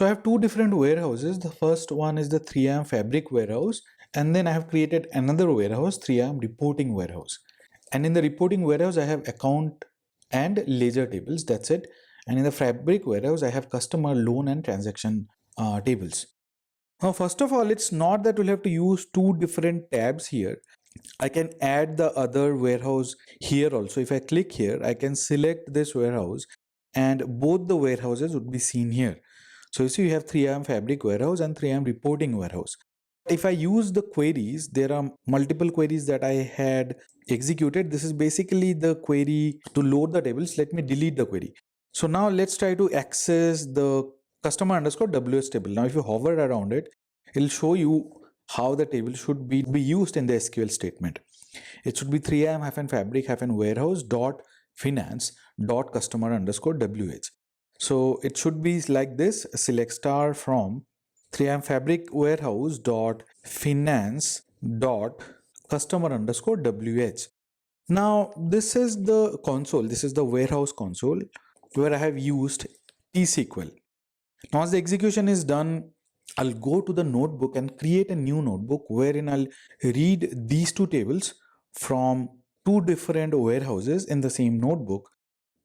So I have two different warehouses. The first one is the 3am fabric warehouse, and then I have created another warehouse, 3am reporting warehouse. And in the reporting warehouse, I have account and ledger tables. That's it. And in the fabric warehouse, I have customer loan and transaction tables. Now, first of all, it's not that we'll have to use two different tabs here. I can add the other warehouse here also. If I click here, I can select this warehouse and both the warehouses would be seen here. So you see you have 3am fabric warehouse and 3am reporting warehouse. If I use the queries, there are multiple queries that I had executed. This is basically the query to load the tables. Let me delete the query. So now let's try to access the customer underscore WS table. Now if you hover around it, it'll show you how the table should be used in the SQL statement. It should be 3am-fabric-warehouse dot finance dot customer underscore WH. So it should be like this: select star from 3am fabric warehouse dot finance dot customer underscore WH. Now this is the console. This is the warehouse console where I have used T-SQL. Now as the execution is done, I'll go to the notebook and create a new notebook wherein I'll read these two tables from two different warehouses in the same notebook,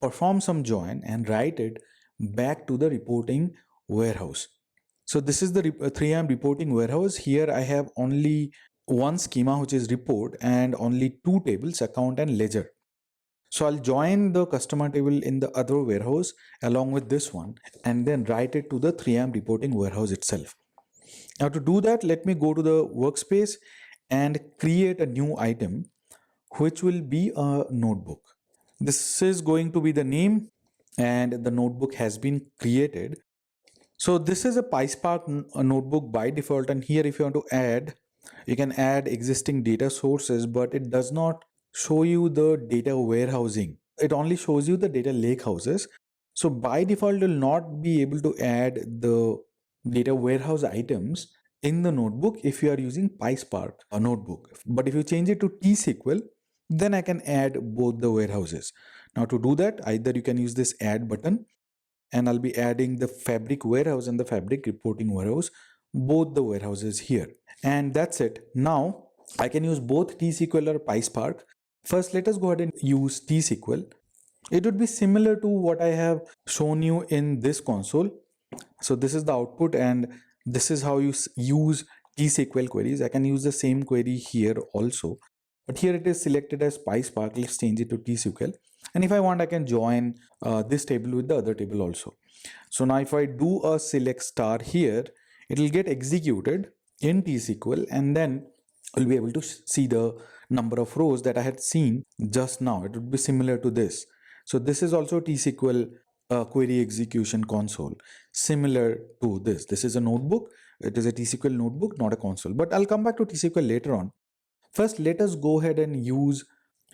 perform some join and write it back to the reporting warehouse. So this is the 3am reporting warehouse. Here I have only one schema, which is report, and only two tables, account and ledger. So I'll join the customer table in the other warehouse along with this one and then write it to the 3am reporting warehouse itself. Now to do that, let me go to the workspace and create a new item, which will be a notebook. This is going to be the name and the notebook has been created. So this is a PySpark notebook by default, and here if you want to add, you can add existing data sources, but it does not show you the data warehousing. It only shows you the data lake houses. So by default, you'll not be able to add the data warehouse items in the notebook if you are using PySpark notebook. But if you change it to T-SQL, then I can add both the warehouses. Now to do that, either you can use this add button, and I'll be adding the fabric warehouse and the fabric reporting warehouse, both the warehouses here. And that's it. Now I can use both T-SQL or PySpark. First, let us go ahead and use T-SQL. It would be similar to what I have shown you in this console. So this is the output and this is how you use T-SQL queries. I can use the same query here also, but here it is selected as PySpark. Let's change it to T-SQL. And if I want, I can join this table with the other table also. So now if I do a select star here, it will get executed in T-SQL and then we'll be able to see the number of rows that I had seen just now. It would be similar to this. So this is also T-SQL query execution console, similar to this. This is a notebook. It is a T-SQL notebook, not a console. But I'll come back to T-SQL later on. First, let us go ahead and use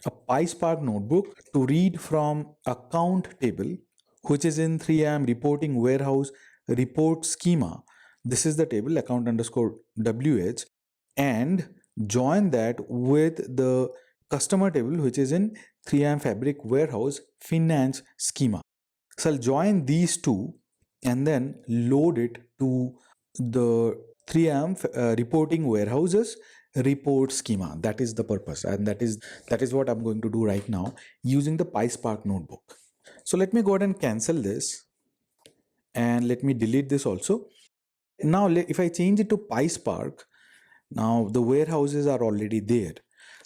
a PySpark notebook to read from account table, which is in 3am reporting warehouse report schema. This is the table account underscore WH, and join that with the customer table, which is in 3am fabric warehouse finance schema. So I'll join these two and then load it to the 3am reporting warehouses report schema. That is the purpose, and that is what I'm going to do right now using the PySpark notebook. So let me go ahead and cancel this and let me delete this also. Now if I change it to PySpark, now the warehouses are already there.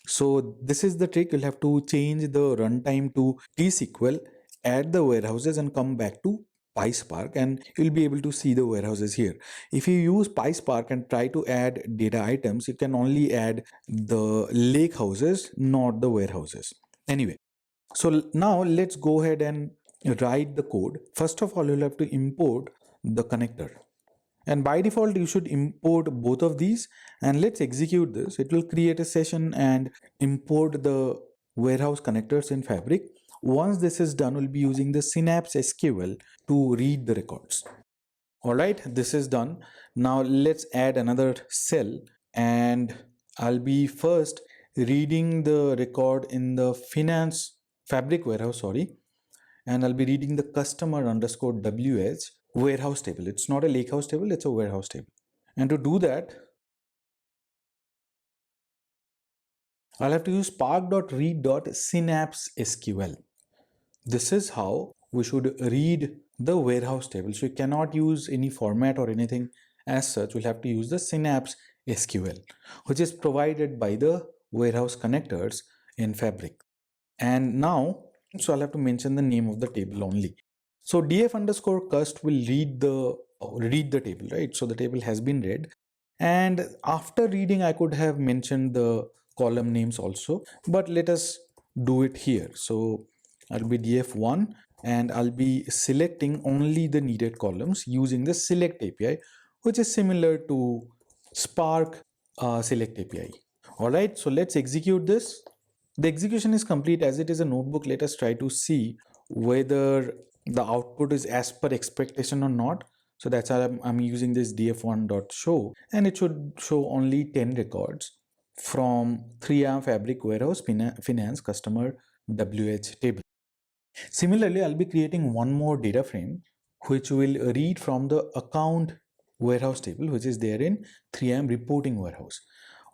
So this is the trick. You'll have to change the runtime to T-SQL, add the warehouses and come back to PySpark, and you'll be able to see the warehouses here. If you use PySpark and try to add data items, you can only add the lake houses, not the warehouses. Anyway, so now let's go ahead and write the code. First of all, you'll have to import the connector. And by default, you should import both of these, and let's execute this. It will create a session and import the warehouse connectors in Fabric. Once this is done, we'll be using the Synapse SQL to read the records. All right, this is done. Now let's add another cell, and I'll be first reading the record in the finance Fabric warehouse, and I'll be reading the customer underscore WH warehouse table. It's not a lakehouse table, it's a warehouse table. And to do that, I'll have to use spark.read.synapse.sql. This is how we should read the warehouse table. So you cannot use any format or anything as such. We'll have to use the Synapse SQL, which is provided by the warehouse connectors in Fabric. And now, so I'll have to mention the name of the table only. So df underscore cust will read the table, right? So the table has been read. And after reading, I could have mentioned the column names also, but let us do it here. So I'll be df1 and I'll be selecting only the needed columns using the select API, which is similar to Spark select API. All right, so let's execute this. The execution is complete. As it is a notebook, let us try to see whether the output is as per expectation or not. So that's how I'm using this df1.show, and it should show only 10 records from 3am Fabric Warehouse Finance Customer WH table. Similarly, I'll be creating one more data frame which will read from the account warehouse table, which is there in 3am Reporting Warehouse.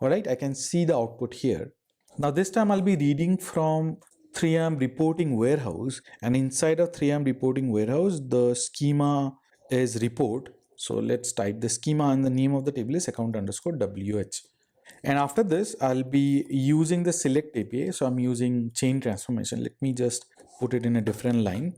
All right, I can see the output here. Now this time I'll be reading from 3am Reporting Warehouse, and inside of 3am Reporting Warehouse, the schema is report. So let's type the schema, and the name of the table is account underscore WH. And after this, I'll be using the select API. So I'm using chain transformation. Let me just put it in a different line.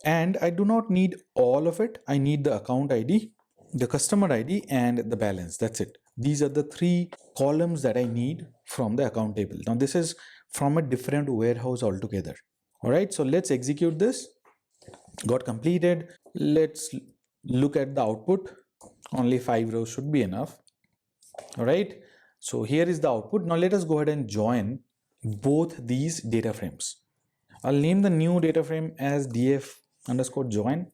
And I do not need all of it. I need the account ID, the customer ID, and the balance. That's it. These are the three columns that I need from the account table. Now this is from a different warehouse altogether. All right, so let's execute this. Got completed. Let's look at the output. Only 5 rows should be enough. All right, so here is the output. Now let us go ahead and join both these data frames. I'll name the new data frame as df underscore join.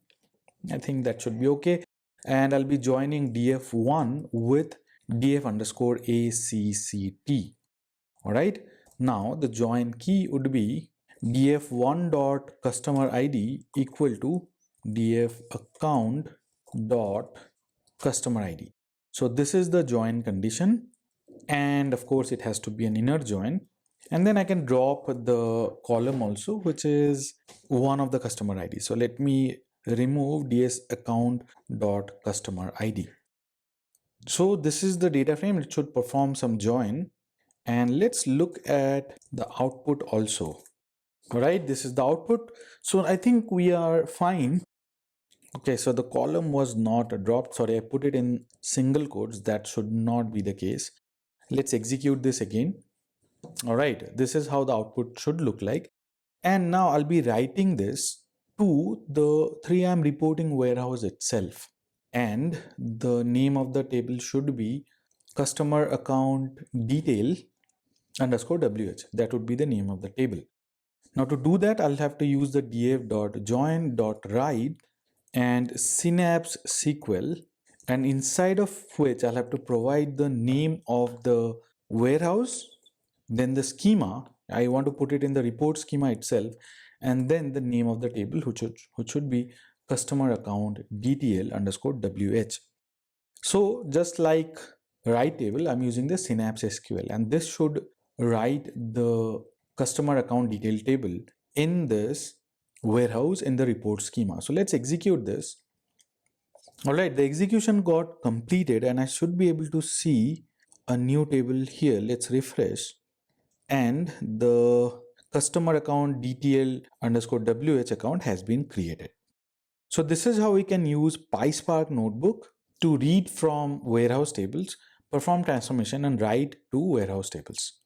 I think that should be okay. And I'll be joining df1 with df underscore acct. All right, now the join key would be df1 dot customer id equal to df account dot customer id. So this is the join condition, and of course it has to be an inner join. And then I can drop the column also, which is one of the customer ID. So let me remove ds account dot customer ID. So this is the data frame. It should perform some join, and let's look at the output also. All right, this is the output. So I think we are fine. Okay, so the column was not dropped. Sorry, I put it in single quotes. That should not be the case. Let's execute this again. All right, this is how the output should look like. And now I'll be writing this to the 3am Reporting Warehouse itself. And the name of the table should be customer account detail underscore WH. That would be the name of the table. Now to do that, I'll have to use the df.join.write and synapse SQL, and inside of which I'll have to provide the name of the warehouse, then the schema. I want to put it in the report schema itself, and then the name of the table, which should be customer account detail underscore WH. So just like write table, I'm using the Synapse SQL, and this should write the customer account detail table in this warehouse in the report schema. So let's execute this. All right, the execution got completed, and I should be able to see a new table here. Let's refresh, and the customer account detail underscore WH account has been created. So this is how we can use PySpark notebook to read from warehouse tables, perform transformation, and write to warehouse tables.